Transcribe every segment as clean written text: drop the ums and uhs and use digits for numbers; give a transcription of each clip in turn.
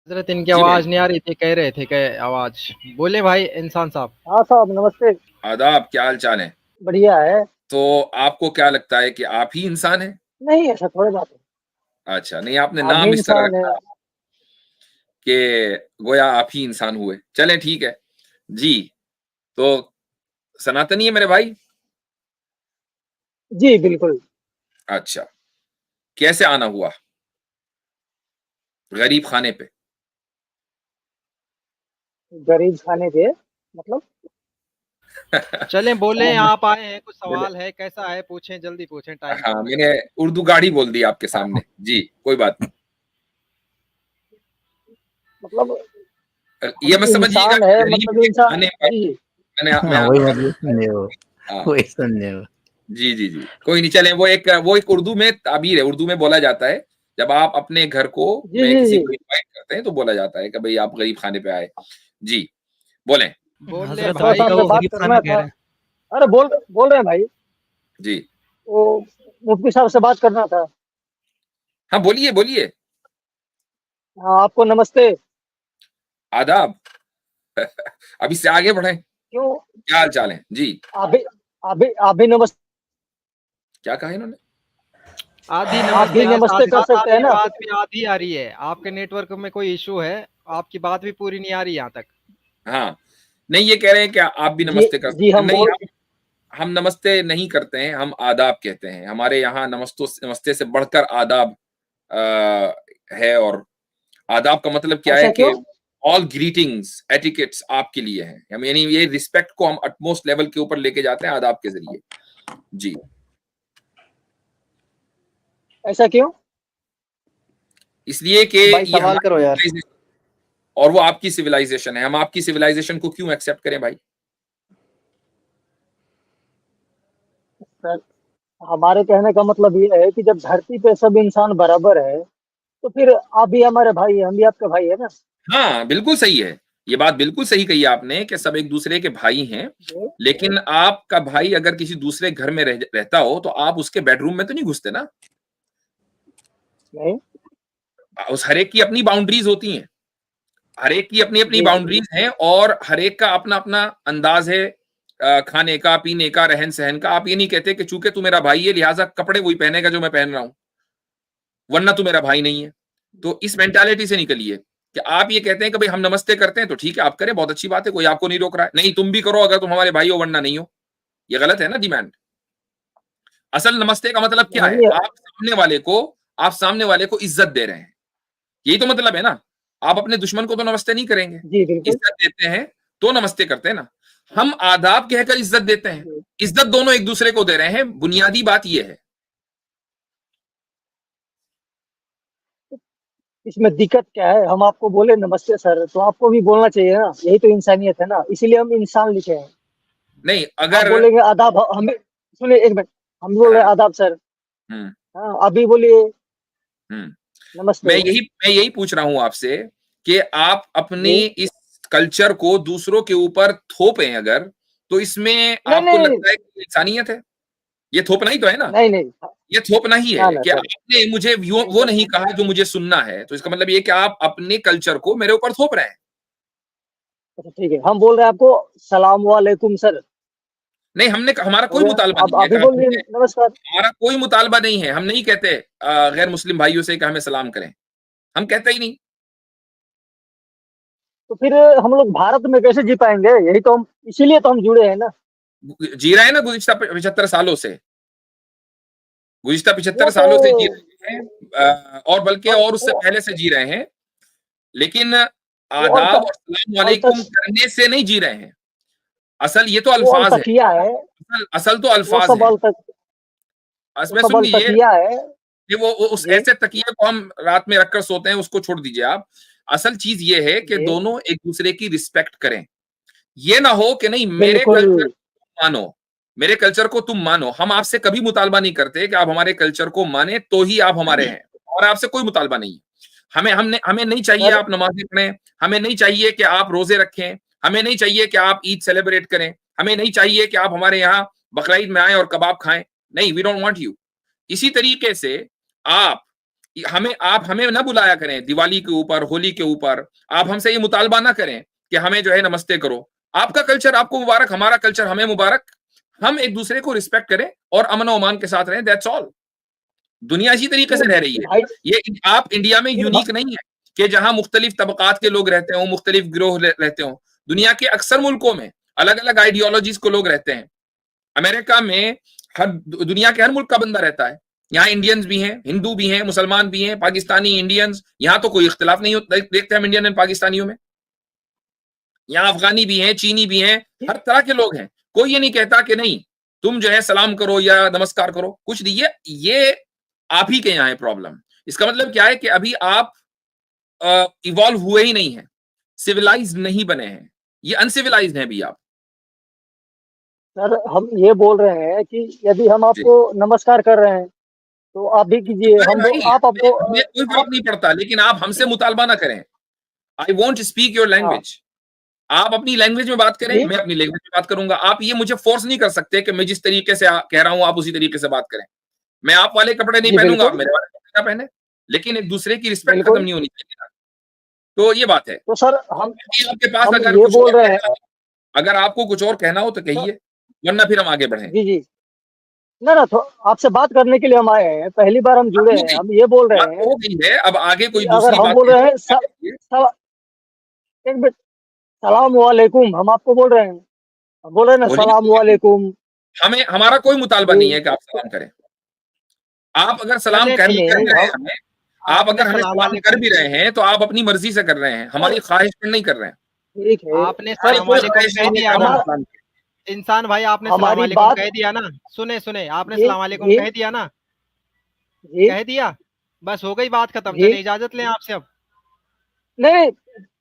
हजरत इनकी जी भाई। आवाज नहीं आ रही थी, कह रहे थे कि आवाज। बोले भाई इंसान साहब। हाँ साहब नमस्ते। आदाब, क्या हाल चाल है? बढ़िया है। तो आपको क्या लगता है कि आप ही इंसान हैं? नहीं ऐसा थोड़ी बात है। अच्छा, नहीं आपने आप भी नाम इस तरह इंसान है। रखा कि गोया आप ही इंसान हुए। चलें ठीक है। जी, तो सनातनी है मेरे भाई? जी बिल्कुल। अच्छा, कैसे आना हुआ गरीब खाने पे? गरीब खाने के मतलब। चलें बोले, समझ में। आप आए हैं, कुछ चले, सवाल है, कैसा है पूछें, जल्दी पूछें, टाइम हाँ कम है। मैंने उर्दू गाड़ी बोल दी आपके सामने। जी, कोई बात मतलब नहीं। ये हम मत समझिएगा इंसान कि है गरीब मतलब के इंसान खाने पर जी। मैं हाँ वही आपको वही सुन रहे हो। हाँ, वही सुन रहे हो। जी जी जी, कोई नहीं। चलें, वो एक उर्दू में ताबीर है, उर्दू में बोला जाता है जब आप अपने घर को जी में जी किसी जी। को इनवाइट करते हैं तो बोला जाता है कि भाई आप गरीब खाने पे आए। जी, बोलें। बोले हजरत थोड़ा भाई सा भाई। का हमसे वो बात गरीब खाना करना कह था। रहे हैं। अरे बोल बोल रहे हैं भाई। जी, वो मुफ्ती साहब से बात करना था। हाँ बोलिए बोलिए। हाँ आपको नमस्ते। आदाब। अब इससे आगे बढ़े, क्यों। क्या हाल चाल है जी? आप भी नमस्ते। क्या कहा इन्होंने? आधी आप भी नमस्ते के साथ नमस्ते कर साथ सकते हैं आपकी ना। बात भी आधी आ रही है, आपके नेटवर्क में कोई इशू है। आपकी बात भी पूरी नहीं आ रही यहाँ तक। हाँ, नहीं ये कह रहे हैं कि आप भी जी नमस्ते कर जी सकते हैं। हम नहीं, बोल। हम नमस्ते नहीं करते हैं, हम आदाब कहते हैं। हमारे यहाँ नमस्ते से बढ़कर आदाब है। और आदाब का मतलब क्या है ऐसा कि क्यों। ऑल ग्रीटिंग्स एटिकेट्स आपके लिए हैं। हम यानी ये रिस्पेक्ट को हम अटमोस्ट लेवल के ऊपर लेके जाते हैं आदाब के जरिए। जी, ऐसा क्यों। इसलिए कि भाई ये सवाल हमारी करो यार। civilization और वो आपकी सिविलाइजेशन है। हम आपकी सिविलाइजेशन को क्यों एक्सेप्ट करें भाई? सर हमारे कहने का मतलब ये है कि जब धरती पे सब इंसान बराबर है तो फिर आप भी हमारे भाई हैं, हम भी आपके भाई है ना। हाँ बिल्कुल सही है। ये बात बिल्कुल सही कही आपने कि सब एक दूसरे के भाई हैं। जी। लेकिन आपका भाई अगर किसी दूसरे घर में रहता हो तो आप उसके बेडरूम में तो नहीं घुसते ना। नहीं। उस हर एक की अपनी बाउंड्रीज होती हैं। हर एक की अपनी अपनी जी बाउंड्रीज हैं और हर एक का अपना अपना अंदाज है खाने का, पीने का, रहन सहन का। आप ये नहीं कहते कि चूंकि तू मेरा भाई है लिहाजा कपड़े वही पहनेगा जो मैं पहन रहा हूं, वरना तू मेरा भाई नहीं है। तो इस मेंटालिटी से निकलिए कि आप ये कहते हैं कि भाई हम नमस्ते करते हैं तो ठीक है आप करें, बहुत अच्छी बात है, कोई आपको नहीं रोक रहा है। नहीं, तुम भी करो अगर तुम हमारे भाई हो, वरना नहीं हो। ये गलत है ना डिमांड। असल नमस्ते का मतलब क्या है? नहीं। आप सामने वाले को इज्जत दे रहे हैं। यही तो मतलब है ना। आप अपने दुश्मन को तो नमस्ते नहीं करेंगे, जी बिल्कुल। इज्जत देते हैं तो नमस्ते करते हैं ना। हम आदाब कहकर इज्जत देते हैं। जी। इज्जत दोनों एक दूसरे को दे रहे हैं, बुनियादी बात यह है। इसमें दिक्कत क्या है, हम आपको बोले नमस्ते सर तो आपको भी बोलना चाहिए ना, यही तो इंसानियत है ना, इसीलिए हम इंसान लिखे हैं। नहीं आप अगर बोलेंगे आदाब हमें। सुनिए एक मिनट। हम बोल रहे हाँ, हैं आदाब सर। हम्म हाँ आप भी बोलिए हम्म नमस्ते। मैं यही पूछ रहा हूं आपसे कि आप अपनी जी। इस कल्चर को दूसरों के ऊपर थोपें अगर, तो इसमें नहीं आपको नहीं लगता है कि इंसानियत है? ये थोपना ही तो है ना। नहीं नहीं। ये थोपना ही ना है ना कि सर। आपने मुझे नहीं वो सर। नहीं कहा जो मुझे सुनना है, तो इसका मतलब ये कि आप अपने कल्चर को मेरे ऊपर थोप रहे हैं। अच्छा ठीक है, हम बोल रहे हैं आपको सलाम वालेकुम सर। नहीं, हमने हमारा हो कोई गया। मुतालबा आप नहीं है आप भी कि आप बोलिए नमस्कार। हमारा कोई मुतालबा नहीं है। हम नहीं कहते गैर मुस्लिम भाइयों से कि हमें सलाम करें। हम कहते ही नहीं। तो फिर हम लोग भारत में कैसे जी पाएंगे, यही तो हम इसीलिए तो हम जुड़े हैं ना। जी रहे हैं ना गुज़िश्ता 75 सालों से। गुज़िश्ता 75 वो तो सालों से जी रहे हैं। और बल्कि और और उससे वो, पहले से जी रहे हैं। लेकिन वो और आदाब और सलाम और तक वालेकुम करने से नहीं जी रहे हैं। असल ये तो वो और अल्फाज है। तकिया है। असल तो वो अल्फाज सब हैं। अल तक वो इसमें सब सुन अल लीजिए, तकिया है। ये वो उस जी ऐसे तकिए को हम रात में रखकर सोते हैं, उसको छोड़ दीजिए आप। असल चीज ये है कि जी दोनों एक दूसरे की रिस्पेक्ट करें। ये ना हो कि नहीं मेरे बिल्कुल। कल्चर को मानो, मेरे कल्चर को तुम मानो। हम आपसे कभी मुतालबा नहीं करते कि आप हमारे कल्चर को माने तो ही आप हमारे हैं, और आपसे कोई मुतालबा नहीं है। हमें नहीं चाहिए सर आप नमाजें पढ़ें, हमें नहीं चाहिए कि आप रोजे रखें, हमें नहीं चाहिए कि आप ईद सेलिब्रेट करें, हमें नहीं चाहिए कि आप हमारे यहाँ बकरा ईद में आए और कबाब खाएं। नहीं, वी डोंट वांट यू। इसी तरीके से आप आप हमें ना बुलाया करें दिवाली के ऊपर, होली के ऊपर, आप हमसे ये मुतालबा ना करें कि हमें जो है नमस्ते करो। आपका कल्चर आपको मुबारक, हमारा कल्चर हमें मुबारक। हम एक दूसरे को रिस्पेक्ट करें और अमन ओमान के साथ रहें, दैट्स ऑल। दुनिया इसी तरीके से रह रही है। भाई ये आप इंडिया में यूनिक नहीं है कि जहां मुख्तलिफ तबकात के लोग रहते हो, मुख्तलिफ गिरोह रहते हो। दुनिया के अक्सर मुल्कों में अलग अलग आइडियोलॉजीज को लोग रहते हैं। अमेरिका में दुनिया के हर मुल्क का बंदा रहता है। यहाँ इंडियंस भी हैं, हिंदू भी हैं, मुसलमान भी हैं, पाकिस्तानी, इंडियंस, यहाँ तो कोई इख्तिलाफ नहीं होता, देखते हैं हम इंडियन एंड पाकिस्तानियों में। यहाँ अफगानी भी हैं, चीनी भी हैं, हर तरह के लोग हैं। कोई ये नहीं कहता कि नहीं तुम जो है सलाम करो या नमस्कार करो, कुछ नहीं। ये आप ही के यहाँ है प्रॉब्लम। इसका मतलब क्या है कि अभी आप इवॉल्व हुए ही नहीं है, सिविलाइज नहीं बने हैं, ये अनसिविलाइज्ड हैं अभी आप। सर हम ये बोल रहे हैं कि यदि हम आपको नमस्कार कर रहे हैं तो आप भी कीजिए, अरे हम भाई, आप आपको हमें कोई फर्क नहीं पड़ता, लेकिन आप हमसे मुतालबा ना करें। I want speak your language. आप अपनी लैंग्वेज में बात करें, मैं अपनी लैंग्वेज में बात करूंगा। आप ये मुझे फोर्स नहीं कर सकते कि मैं जिस तरीके से कह रहा हूं आप उसी तरीके से बात करें। मैं आप वाले कपड़े नहीं पहनूंगा, आप मेरे वाले कपड़े ना पहने, लेकिन एक दूसरे की रिस्पेक्ट खत्म नहीं होनी चाहिए। तो ये बात है। तो सर हम आपके पास अगर ये कुछ बोल और रहे हैं, अगर आपको कुछ और कहना हो तो कहिए, वरना फिर हम आगे बढ़ें। जी जी, ना तो आपसे बात करने के लिए हम आए हैं, पहली बार हम जुड़े हैं। हम ये बोल रहे हैं हो गई है, अब आगे कोई अगर दूसरी हम बात बोल रहे हैं एक मिनट, सलाम वालेकुम हम आपको बोल रहे हैं, हम बोल रहे हैं ना सलाम वालेकुम। हमें हमारा कोई मुतालबा नहीं है कि आप सलाम करें। आप अगर सलाम कर भी रहे हैं हमें, आप अगर हमें सलाम कर भी रहे हैं तो आप अपनी मर्जी से कर रहे हैं, हमारी ख्वाहिश पर नहीं कर रहे हैं। ठीक है, आपने सलाम वालेकुम कह दिया ना इंसान भाई, आपने सलाम वालेकुम कह दिया ना। सुने सुने, आपने सलाम वालेकुम कह दिया ना, कह दिया, बस हो गई बात खत्म। चले इजाजत लें आपसे अब। नहीं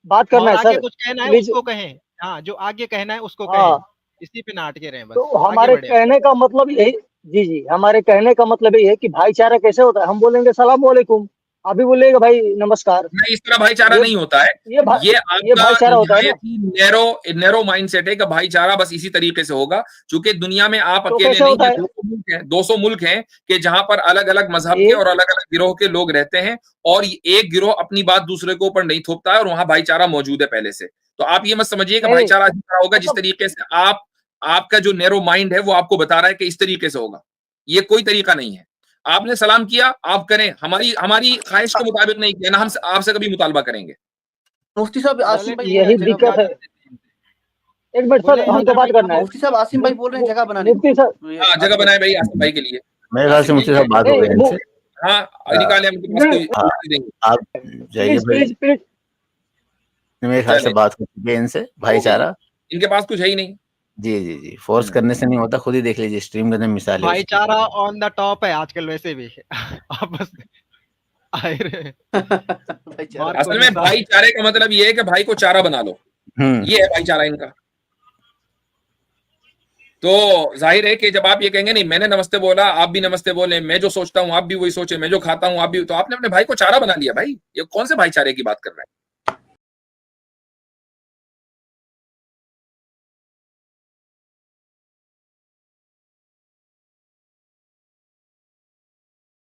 बात करना है सर, कुछ कहना है उसको कहें। हाँ, जो आगे कहना है उसको कहें, इसी पे ना अटके रहें बस। तो हमारे कहने का मतलब यही, जी जी, हमारे कहने का मतलब यही है कि भाईचारा कैसे होता है। हम बोलेंगे सलाम वालेकुम, आप भी बोलेगा भाई नमस्कार। नहीं, इस तरह भाईचारा नहीं होता है। ये भाईचारा होता है ना। नैरो माइंडसेट है कि भाईचारा बस इसी तरीके से होगा। क्योंकि दुनिया में आप तो अकेले नहीं है, 200 मुल्क हैं कि जहां पर अलग अलग मजहब के और अलग अलग गिरोह के लोग रहते हैं, और एक गिरोह अपनी बात दूसरे के ऊपर नहीं थोपता है, और वहां भाईचारा मौजूद है पहले से। तो आप ये मत समझिए कि भाईचारा इस तरह होगा जिस तरीके से आपका जो नैरो माइंड है वो आपको बता रहा है कि इस तरीके से होगा। ये कोई तरीका नहीं है। आपने सलाम किया, आप करें, हमारी ख्वाहिश के मुताबिक नहीं किया ना, हम आपसे कभी मुतालबा करेंगे। मुफ्ती साहब आसिम भाई, यही दिक्कत है। एक मिनट सर, हमको बात करना है। मुफ्ती साहब आसिम भाई बोल रहे हैं जगह बनाने, मुफ्ती सर जगह बनाए भाई आसिम भाई के लिए। मेरे ख्याल से मुफ्ती साहब बात हो गई इनसे। हाँ, निकाले आप जाइए भाई, मेरे ख्याल से बात हो चुकी है इनसे। भाईचारा इनके पास कुछ है ही नहीं। जी जी जी, फोर्स करने से नहीं होता, खुद ही देख लीजिए स्ट्रीम के अंदर मिसाल है। भाईचारा ऑन द टॉप है आजकल वैसे भी। आप बस आए रहे। असल में भाईचारे का मतलब ये है कि भाई को चारा बना लो, ये है भाईचारा इनका। तो जाहिर है कि जब आप ये कहेंगे नहीं मैंने नमस्ते बोला आप भी नमस्ते बोले, मैं जो सोचता हूँ आप भी वही सोचे, मैं जो खाता हूँ आप भी, तो आपने अपने भाई को चारा बना लिया। भाई ये कौन से भाईचारे की बात कर रहे हैं?